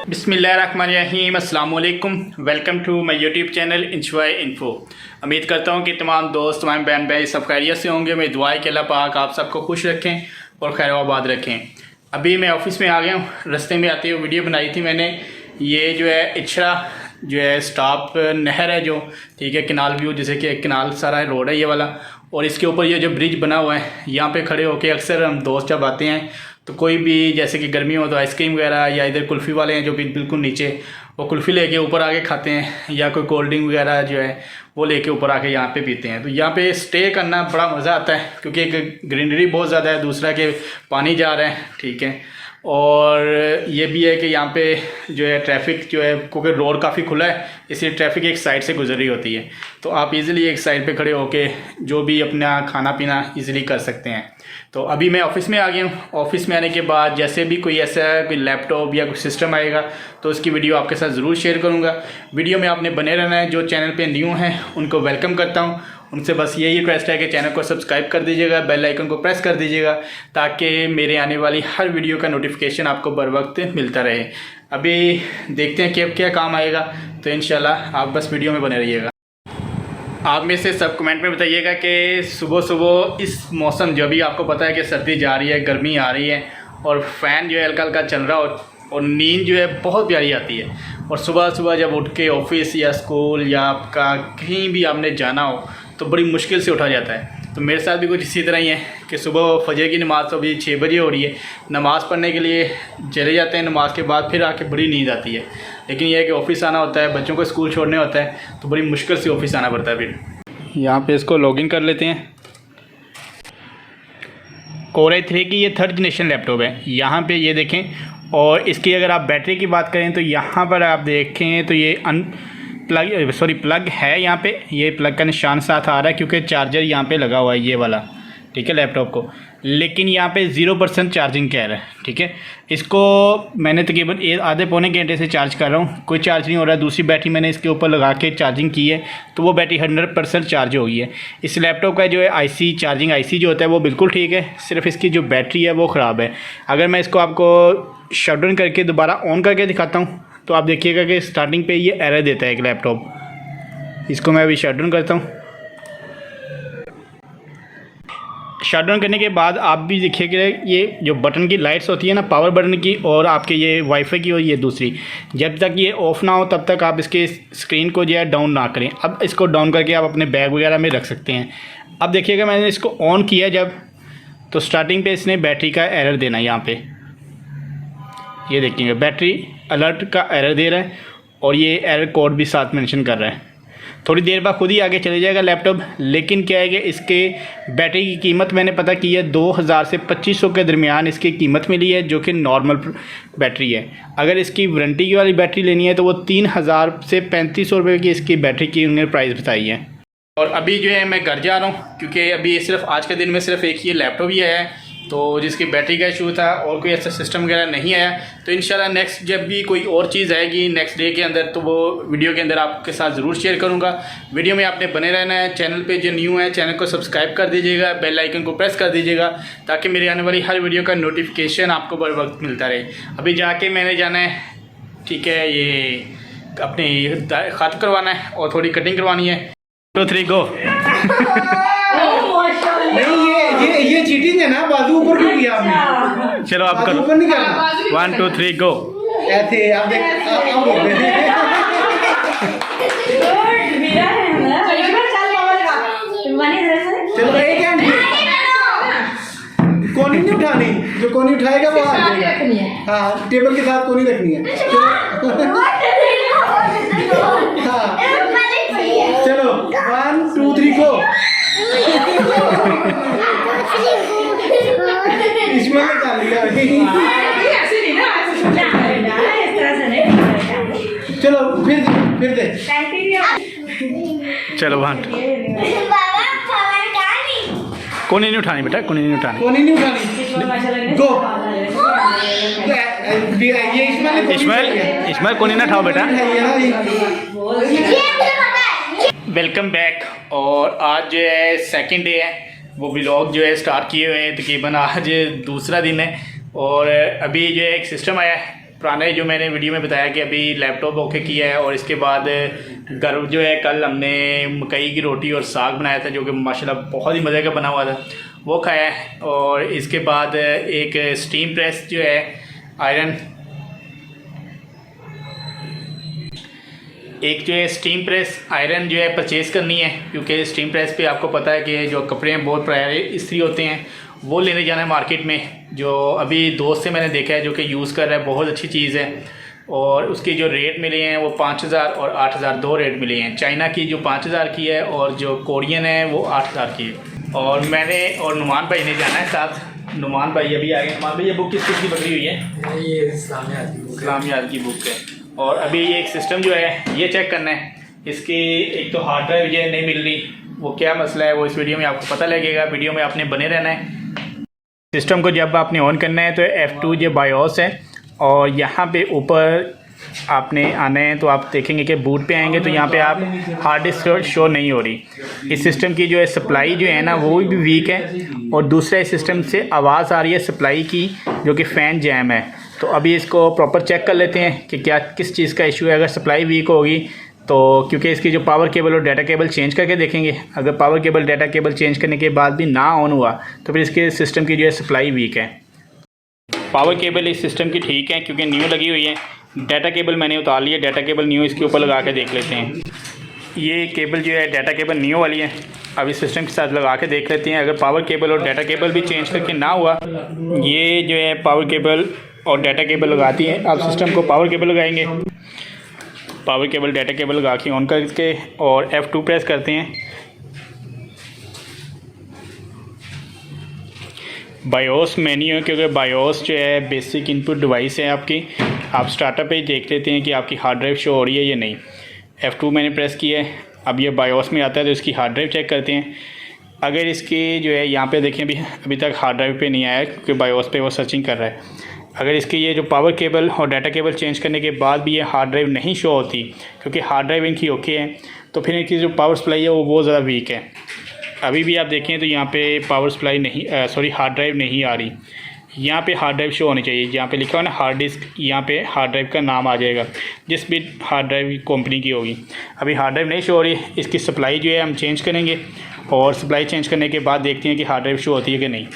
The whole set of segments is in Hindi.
बिस्मिल्लाहिर्रहमानिर्रहीम, अस्सलाम वालेकुम। Welcome to my YouTube channel enjoy info. उम्मीद करता हूँ कि तमाम दोस्त, तमाम बहन भाई सब खैरियत से होंगे। मैं दुआ है कि अल्लाह पाक आप सबको खुश रखें और खैर आबाद रखें। अभी मैं ऑफ़िस में आ गया हूँ। रास्ते में आते हुए वीडियो बनाई थी मैंने। ये जो है इछड़ा जो है स्टॉप नहर है जो, ठीक है, किनाल व्यू, जैसे कि एक किनाल सारा रोड है ये वाला, और इसके ऊपर ये जो ब्रिज बना हुआ है, यहाँ पे खड़े होके अक्सर हम दोस्त जब आते हैं तो कोई भी जैसे कि गर्मी हो तो आइसक्रीम वगैरह, या इधर कुल्फ़ी वाले हैं जो बिल्कुल नीचे, वो कुल्फ़ी लेके ऊपर आके खाते हैं, या कोई कोल्ड ड्रिंक वगैरह जो है वो लेके ऊपर आके यहाँ पे पीते हैं। तो यहाँ पे स्टे करना बड़ा मज़ा आता है क्योंकि एक ग्रीनरी बहुत ज़्यादा है, दूसरा कि पानी जा रहा है, ठीक है, और ये भी है कि यहाँ पे जो है ट्रैफिक जो है, क्योंकि रोड काफ़ी खुला है इसलिए ट्रैफिक एक साइड से गुजर रही होती है, तो आप इजीली एक साइड पे खड़े होके जो भी अपना खाना पीना इजीली कर सकते हैं। तो अभी मैं ऑफ़िस में आ गया हूँ। ऑफ़िस में आने के बाद जैसे भी कोई ऐसा कोई लैपटॉप या कोई सिस्टम आएगा तो उसकी वीडियो आपके साथ ज़रूर शेयर करूँगा। वीडियो में आपने बने रहना है। जो चैनल पे न्यू हैं उनको वेलकम करता हूँ। उनसे बस यही रिक्वेस्ट है कि चैनल को सब्सक्राइब कर दीजिएगा, बेल आइकन को प्रेस कर दीजिएगा ताकि मेरे आने वाली हर वीडियो का नोटिफिकेशन आपको बर वक्त मिलता रहे। अभी देखते हैं कि क्या काम आएगा, तो इंशाल्लाह आप बस वीडियो में बने रहिएगा। आप में से सब कमेंट में बताइएगा कि सुबह सुबह इस मौसम, जो भी आपको पता है कि सर्दी जा रही है, गर्मी आ रही है और फ़ैन जो है हल्का हल्का चल रहा हो और नींद जो है बहुत प्यारी आती है, और सुबह सुबह जब उठ के ऑफिस या स्कूल या आपका कहीं भी आपने जाना हो तो बड़ी मुश्किल से उठा जाता है। तो मेरे साथ भी कुछ इसी तरह ही है कि सुबह फजर की नमाज़ तो अभी 6 बजे हो रही है, नमाज़ पढ़ने के लिए चले जाते हैं, नमाज के बाद फिर आके बड़ी नींद आती है। लेकिन यह है कि ऑफ़िस आना होता है, बच्चों को स्कूल छोड़ने होता है, तो बड़ी मुश्किल से ऑफ़िस आना पड़ता है। फिर यहाँ पे इसको लॉगिन कर लेते हैं। Core i3 की ये 3rd जनरेशन लैपटॉप है। यहाँ पे ये देखें, और इसकी अगर आप बैटरी की बात करें तो यहाँ पर आप देखें तो ये प्लग है। यहाँ पे ये प्लग का निशान साथ आ रहा है क्योंकि चार्जर यहाँ पे लगा हुआ है ये वाला, ठीक है, लैपटॉप को। लेकिन यहाँ पे 0% चार्जिंग कह रहा है, ठीक है। इसको मैंने तकरीबन आधे पौने घंटे से चार्ज कर रहा हूँ, कोई चार्ज नहीं हो रहा है। दूसरी बैटरी मैंने इसके ऊपर लगा के चार्जिंग की है तो वो बैटरी 100% चार्ज हो गई है। इस लैपटॉप का जो है आईसी, चार्जिंग आईसी जो होता है वो बिल्कुल ठीक है, सिर्फ इसकी जो बैटरी है वो ख़राब है। अगर मैं इसको आपको शट डाउन करके दोबारा ऑन करके दिखाता हूँ तो आप देखिएगा कि स्टार्टिंग पे ये एरर देता है एक लैपटॉप। इसको मैं अभी शट डाउन करता हूँ। शट डाउन करने के बाद आप भी देखिएगा ये जो बटन की लाइट्स होती है ना, पावर बटन की और आपके ये वाईफाई की और ये दूसरी, जब तक ये ऑफ़ ना हो तब तक आप इसके स्क्रीन को जो है डाउन ना करें। अब इसको डाउन करके आप अपने बैग वगैरह में रख सकते हैं। अब देखिएगा मैंने इसको ऑन किया जब, तो स्टार्टिंग पे इसने बैटरी का एरर देना है। यहाँ पे ये देखिएगा बैटरी अलर्ट का एरर दे रहा है और ये एरर कोड भी साथ मेंशन कर रहा है। थोड़ी देर बाद खुद ही आगे चले जाएगा लैपटॉप। लेकिन क्या है कि इसके बैटरी की कीमत मैंने पता की है 2000 से 2500 के दरमियान इसकी कीमत मिली है, जो कि नॉर्मल बैटरी है। अगर इसकी वारंटी वाली बैटरी लेनी है तो वो 3000 से 3500 रुपये की इसकी बैटरी की उन्होंने प्राइस बताई है। और अभी जो है मैं घर जा रहा हूँ क्योंकि अभी सिर्फ आज के दिन में सिर्फ एक ही लैपटॉप ही है, तो जिसकी बैटरी का इशू था और कोई ऐसा सिस्टम वगैरह नहीं आया। तो इंशाल्लाह नेक्स्ट जब भी कोई और चीज़ आएगी नेक्स्ट डे के अंदर तो वो वीडियो के अंदर आपके साथ ज़रूर शेयर करूँगा। वीडियो में आपने बने रहना है। चैनल पे जो न्यू है चैनल को सब्सक्राइब कर दीजिएगा, बेल आइकन को प्रेस कर दीजिएगा ताकि मेरी आने वाली हर वीडियो का नोटिफिकेशन आपको बर वक्त मिलता रहे। अभी जाके मैंने जाना है, ठीक है, ये अपने ख़त्म करवाना है और थोड़ी कटिंग करवानी है। 2 3 गो। ये चीटिंग है ना, बाजू ऊपर क्यों किया आपने? चलो आप करो, ऊपर नहीं करना। 1 2 3 गो। ऐसे आप देख, आप रोक दे। चलो एक हैंड पे कोनी नहीं उठानी, जो कोनी उठाएगा वो हार जाएगा। हाँ, टेबल के साथ कोनी रखनी है। हाँ चलो 1 2 3 गो। इसमें निकाल लिया। चलो फिर दे। चलो वहाँ कोनी नहीं उठानी बेटा, कोनी नहीं उठानी, कोनी नहीं उठानी। गो। ये इसमें कोनी ना उठाओ बेटा। Welcome back. और आज जो है सेकंड डे है, वो व्लॉग जो है स्टार्ट किए हुए हैं, तकरीबन आज दूसरा दिन है। और अभी जो है एक सिस्टम आया है पुराने जो मैंने वीडियो में बताया कि अभी लैपटॉप ओके किया है और इसके बाद घर जो है कल हमने मकई की रोटी और साग बनाया था जो कि माशाल्लाह बहुत ही मज़े का बना हुआ था, वो खाया है। और इसके बाद एक स्टीम प्रेस जो है आयरन, एक जो है स्टीम प्रेस आयरन जो है परचेज़ करनी है, क्योंकि स्टीम प्रेस पे आपको पता है कि जो कपड़े हैं बहुत प्यारे इस्त्री होते हैं, वो लेने जाना है मार्केट में। जो अभी दोस्त से मैंने देखा है जो कि यूज़ कर रहा है, बहुत अच्छी चीज़ है। और उसके जो रेट मिले हैं वो 5000 और 8000 दो रेट मिले हैं। चाइना की जो 5000 की है और जो कोरियन है वो 8000 की है। और मैंने और नुमान भाई ने जाना है साथ। नुमान भाई अभी आ गए। नुमान भाई ये बुक किस चीज़ की पकड़ी हुई है? ये इस्लामियात की बुक है। और अभी ये एक सिस्टम जो है ये चेक करना है, इसकी एक तो हार्ड ड्राइव ये नहीं मिल रही, वो क्या मसला है वो इस वीडियो में आपको पता लगेगा। वीडियो में आपने बने रहना है। सिस्टम को जब आपने ऑन करना है तो F2 जो बायोस है और यहाँ पे ऊपर आपने आना है तो आप देखेंगे कि बूट पे आएंगे तो यहाँ पे आप हार्ड डिस्क शो नहीं हो रही। इस सिस्टम की जो है सप्लाई जो है ना वो भी वीक है। और दूसरा इस सिस्टम से आवाज़ आ रही है सप्लाई की जो कि फ़ैन जैम है। तो अभी इसको प्रॉपर चेक कर लेते हैं कि क्या किस चीज़ का इशू है। अगर सप्लाई वीक होगी तो क्योंकि इसकी जो पावर केबल और डाटा केबल चेंज करके देखेंगे, अगर power cable data cable change करने के बाद भी ना ऑन हुआ तो फिर इसके सिस्टम की जो है सप्लाई वीक है। पावर केबल इस सिस्टम की ठीक है क्योंकि न्यू लगी हुई है। डाटा केबल मैंने उतार लिया, डाटा केबल न्यू इसके ऊपर लगा के देख लेते हैं। ये केबल जो है डाटा केबल न्यू वाली है। अब इस सिस्टम के साथ लगा के देख लेते हैं। अगर पावर केबल और डाटा केबल भी चेंज करके ना हुआ, ये जो है पावर केबल और डाटा केबल लगाती है। आप सिस्टम को पावर केबल लगाएंगे, पावर केबल डाटा केबल लगा के ऑन करके और F2 प्रेस करते हैं। बायोस मेन्यू है क्योंकि बायोस जो है बेसिक इनपुट डिवाइस है आपकी। आप स्टार्टअप पे देख लेते हैं कि आपकी हार्ड ड्राइव शो हो रही है या नहीं। F2 मैंने प्रेस किया है। अब ये बायोस में आता है तो इसकी हार्ड ड्राइव चेक करते हैं। अगर इसकी जो है यहाँ पे देखें अभी तक हार्ड ड्राइव पे नहीं आया क्योंकि बायोस पे वो सर्चिंग कर रहा है। अगर इसकी ये जो पावर केबल और डाटा केबल चेंज करने के बाद भी ये हार्ड ड्राइव नहीं शो होती क्योंकि हार्ड ड्राइव इनकी ओके है, तो फिर इनकी जो पावर सप्लाई है वो बहुत ज़्यादा वीक है। अभी भी आप देखें तो यहाँ पे पावर सप्लाई नहीं हार्ड ड्राइव नहीं आ रही। यहाँ पे हार्ड ड्राइव शो होनी चाहिए। जहाँ पे लिखा हुआ ना हार्ड डिस्क, यहाँ पे हार्ड ड्राइव का नाम आ जाएगा जिस भी हार्ड ड्राइव कंपनी की होगी। अभी हार्ड ड्राइव नहीं शो हो रही। इसकी सप्लाई जो है हम चेंज करेंगे और सप्लाई चेंज करने के बाद देखते हैं कि हार्ड ड्राइव शो होती है कि नहीं।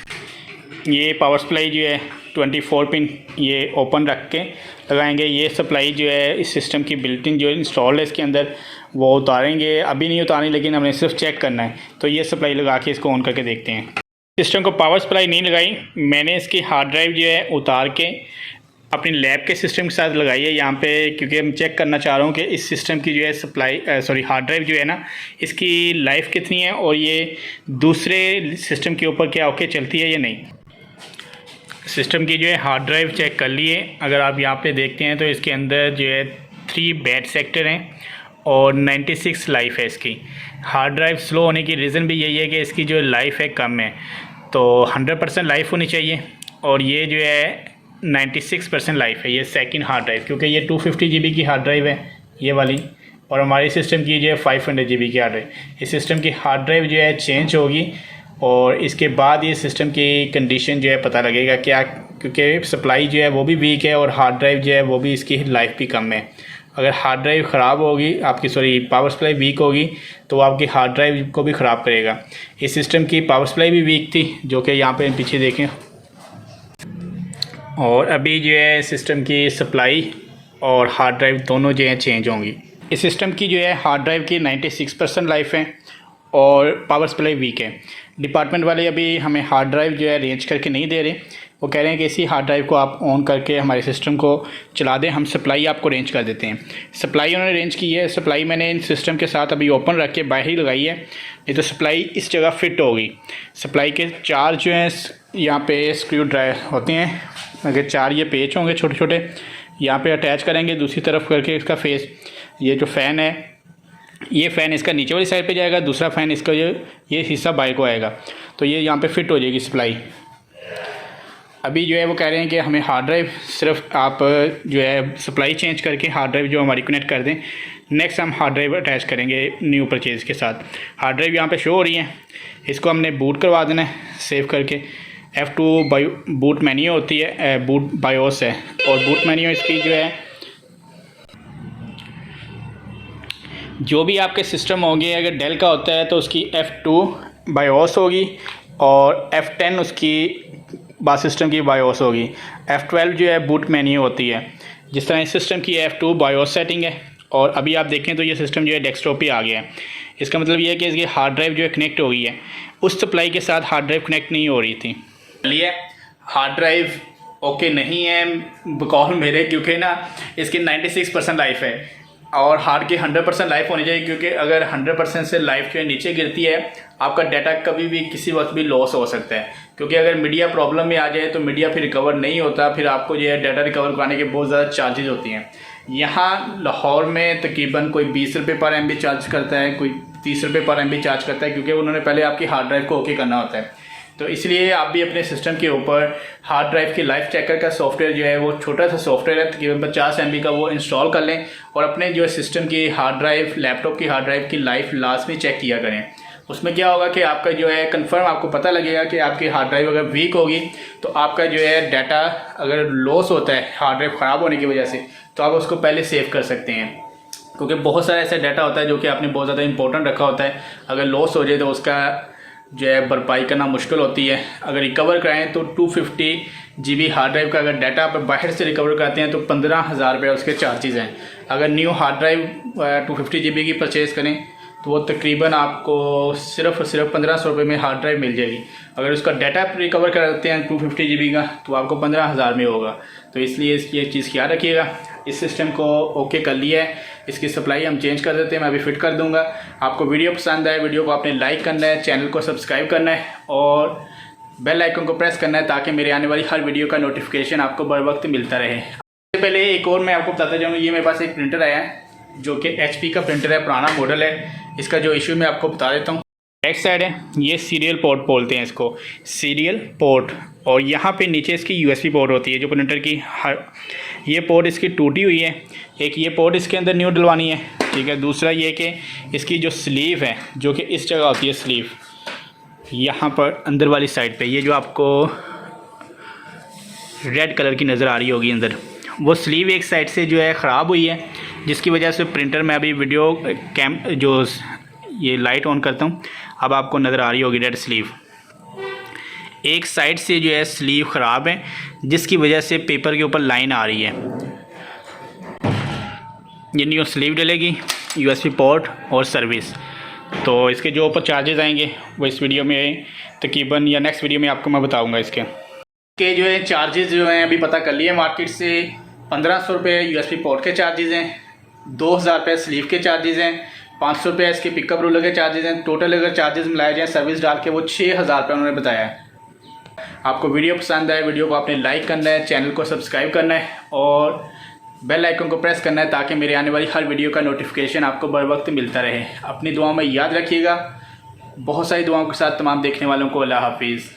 ये पावर सप्लाई जो है 24 पिन ये ओपन रख के लगाएंगे। ये सप्लाई जो है इस सिस्टम की बिल्टिन जो इंस्टॉल है इसके अंदर वो उतारेंगे। अभी नहीं उतारनी लेकिन हमने सिर्फ चेक करना है। तो ये सप्लाई लगा के इसको ऑन करके देखते हैं। सिस्टम को पावर सप्लाई नहीं लगाई, मैंने इसकी हार्ड ड्राइव जो है उतार के अपनी लैब के सिस्टम के साथ लगाई है यहाँ पे, क्योंकि हम चेक करना चाह रहा हूँ कि इस सिस्टम की जो है हार्ड ड्राइव जो है ना इसकी लाइफ कितनी है और ये दूसरे सिस्टम के ऊपर क्या ओके चलती है या नहीं। सिस्टम की जो है हार्ड ड्राइव चेक कर लिए। अगर आप यहाँ पे देखते हैं तो इसके अंदर जो है 3 बैड सेक्टर हैं और 96 लाइफ है इसकी। हार्ड ड्राइव स्लो होने की रीज़न भी यही है कि इसकी जो लाइफ है कम है, तो 100% लाइफ होनी चाहिए और ये जो है 96% लाइफ है। ये सेकंड हार्ड ड्राइव, क्योंकि ये 250 GB की हार्ड ड्राइव है ये वाली, और हमारी सिस्टम की जो है 500 GB की हार्ड ड्राइव। इस सिस्टम की हार्ड ड्राइव जो है चेंज होगी और इसके बाद ये सिस्टम की कंडीशन जो है पता लगेगा क्या, क्योंकि सप्लाई जो है वो भी वीक है और हार्ड ड्राइव जो है वो भी इसकी लाइफ भी कम है। अगर हार्ड ड्राइव ख़राब होगी आपकी पावर सप्लाई वीक होगी तो आपकी हार्ड ड्राइव को भी ख़राब करेगा। इस सिस्टम की पावर सप्लाई भी वीक थी जो कि यहाँ पे पीछे देखें, और अभी जो है सिस्टम की सप्लाई और हार्ड ड्राइव दोनों जो है चेंज होंगी। इस सिस्टम की जो है हार्ड ड्राइव की 96% लाइफ है और पावर सप्लाई वीक है। डिपार्टमेंट वाले अभी हमें हार्ड ड्राइव जो है अरेंज करके नहीं दे रहे। वो कह रहे हैं कि इसी हार्ड ड्राइव को आप ऑन करके हमारे सिस्टम को चला दें, हम सप्लाई आपको अरेंज कर देते हैं। सप्लाई उन्होंने अरेंज की है। सप्लाई मैंने इन सिस्टम के साथ अभी ओपन रख के बाहर ही लगाई है, नहीं तो सप्लाई इस जगह फिट होगी। सप्लाई के 4 जो हैं यहाँ पे स्क्रू ड्राइव होते हैं, अगर 4 ये पेच होंगे छोटे छोटे, यहाँ पे अटैच करेंगे दूसरी तरफ करके इसका फेस। ये जो फ़ैन है ये फ़ैन इसका नीचे वाली साइड पे जाएगा, दूसरा फ़ैन इसका ये हिस्सा बाहर को आएगा, तो ये यहाँ पे फिट हो जाएगी सप्लाई। अभी जो है वो कह रहे हैं कि हमें हार्ड ड्राइव सिर्फ आप जो है सप्लाई चेंज करके हार्ड ड्राइव जो हमारी कनेक्ट कर दें। नेक्स्ट हम हार्ड ड्राइव अटैच करेंगे न्यू परचेज़ के साथ। हार्ड ड्राइव यहाँ पे शो हो रही है, इसको हमने बूट करवा देना है सेव करके। F2 बूट मेन्यू होती है, बूट बायोस है, और बूट मेन्यू इसकी जो है जो भी आपके सिस्टम होंगे, अगर डेल का होता है तो उसकी F2 बायोस होगी और F10 उसकी बास सिस्टम की बायोस होगी। F12 जो है बूट मेन्यू होती है। जिस तरह इस सिस्टम की F2 बायोस सेटिंग है और अभी आप देखें तो ये सिस्टम जो है डेस्कटॉप पे आ गया है। इसका मतलब ये है कि इसकी हार्ड ड्राइव जो है कनेक्ट हो गई है, उस सप्लाई के साथ हार्ड ड्राइव कनेक्ट नहीं हो रही थी। चलिए, हार्ड ड्राइव ओके नहीं है बकौल मेरे, क्योंकि ना इसकी 96% लाइफ है और हार्ड की 100% लाइफ होनी चाहिए, क्योंकि अगर 100% से लाइफ जो है नीचे गिरती है, आपका डाटा कभी भी किसी वक्त भी लॉस हो सकता है। क्योंकि अगर मीडिया प्रॉब्लम में आ जाए तो मीडिया फिर रिकवर नहीं होता, फिर आपको जो है डाटा रिकवर कराने के बहुत ज़्यादा चार्जेज होती हैं। यहाँ लाहौर में तकरीबन कोई 20 रुपये पर MB चार्ज करता है, कोई 30 रुपये पर MB चार्ज करता है, क्योंकि उन्होंने पहले आपकी हार्ड ड्राइव को ओके करना होता है। तो इसलिए आप भी अपने सिस्टम के ऊपर हार्ड ड्राइव की लाइफ चेकर का सॉफ्टवेयर जो है, वो छोटा सा सॉफ्टवेयर है, तकरीबन 50 MB का, वो इंस्टॉल कर लें और अपने जो सिस्टम की हार्ड ड्राइव, लैपटॉप की हार्ड ड्राइव की लाइफ लाजमी चेक किया करें। उसमें क्या होगा कि आपका जो है कंफर्म आपको पता लगेगा कि आपकी हार्ड ड्राइव अगर वीक होगी तो आपका जो है डाटा अगर लॉस होता है हार्ड ड्राइव ख़राब होने की वजह से, तो आप उसको पहले सेव कर सकते हैं। क्योंकि बहुत सारा ऐसा डाटा होता है जो कि आपने बहुत ज़्यादा इंपॉर्टेंट रखा होता है, अगर लॉस हो जाए तो उसका जो है भरपाई करना मुश्किल होती है। अगर रिकवर कराएँ तो 250 GB हार्ड ड्राइव का अगर डाटा आप बाहर से रिकवर कराते हैं तो 15,000 रुपये उसके चार्जेज़ हैं। अगर न्यू हार्ड ड्राइव 250 GB की परचेज़ करें तो वो तकरीबन आपको सिर्फ 1500 रुपये में हार्ड ड्राइव मिल जाएगी। अगर उसका डाटा रिकवर कराते हैं 250 GB का तो आपको 15,000 में होगा। तो इसलिए ये चीज़ ख्याल रखिएगा। इस सिस्टम को ओके कर लिया है, इसकी सप्लाई हम चेंज कर देते हैं, मैं अभी फिट कर दूंगा। आपको वीडियो पसंद आए, वीडियो को आपने लाइक करना है, चैनल को सब्सक्राइब करना है और बेल आइकन को प्रेस करना है, ताकि मेरे आने वाली हर वीडियो का नोटिफिकेशन आपको बर वक्त मिलता रहे। इससे पहले एक और मैं आपको बताता जाऊँ, ये मेरे पास एक प्रिंटर आया है जो कि HP का प्रिंटर है, पुराना मॉडल है। इसका जो इशू मैं आपको बता देता हूँ। बैक साइड है, ये सीरियल पोर्ट बोलते हैं इसको, सीरियल पोर्ट, और यहाँ पे नीचे इसकी USB पोर्ट होती है जो प्रिंटर की ये पोर्ट इसकी टूटी हुई है। एक ये पोर्ट इसके अंदर न्यू डलवानी है, ठीक है। दूसरा ये कि इसकी जो स्लीव है, जो कि इस जगह होती है स्लीव, यहाँ पर अंदर वाली साइड पे, ये जो आपको रेड कलर की नज़र आ रही होगी अंदर, वो स्लीव एक साइड से जो है ख़राब हुई है, जिसकी वजह से प्रिंटर में अभी वीडियो जो ये लाइट ऑन करता हूँ, अब आपको नज़र आ रही होगी रेड स्लीव। एक साइड से जो है स्लीव ख़राब है, जिसकी वजह से पेपर के ऊपर लाइन आ रही है। ये न्यू स्लीव डलेगी, USB पोर्ट और सर्विस। तो इसके जो ऊपर चार्जेस आएंगे वो इस वीडियो में तकरीबन या नेक्स्ट वीडियो में आपको मैं बताऊंगा। इसके जो है चार्जेस जो हैं अभी पता कर लिए मार्केट से। 1500 रुपये USB पोर्ट के चार्जेस हैं, 2000 रुपये स्लीव के चार्जेस हैं, 500 रुपये इसके पिकअप रूलर के चार्जेस हैं। टोटल अगर चार्जेस मिलाए जाएँ सर्विस डाल के, वो 6000 रुपये उन्होंने बताया है। आपको वीडियो पसंद आए, वीडियो को आपने लाइक करना है, चैनल को सब्सक्राइब करना है और बेल आइकन को प्रेस करना है, ताकि मेरे आने वाली हर वीडियो का नोटिफिकेशन आपको बर वक्त मिलता रहे। अपनी दुआओं में याद रखिएगा। बहुत सारी दुआओं के साथ तमाम देखने वालों को अल्लाह हाफिज़।